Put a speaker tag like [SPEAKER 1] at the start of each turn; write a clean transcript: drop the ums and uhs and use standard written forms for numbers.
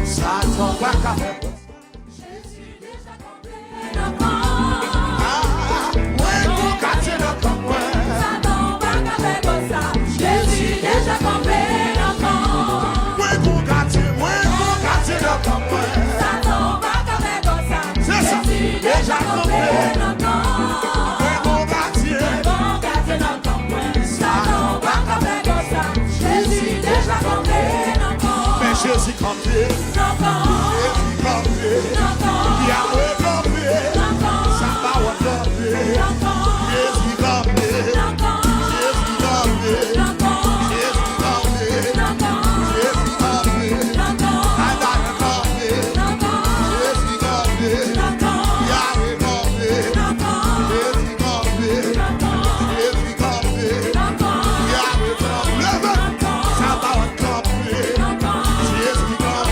[SPEAKER 1] Satan va faire.
[SPEAKER 2] Jésus déjà campé dans le camp.
[SPEAKER 1] Satan va
[SPEAKER 2] Jésus déjà campé dans le camp. Jésus déjà campé dans le camp.
[SPEAKER 1] Jésus campé, Jésus campé, Yahweh campé.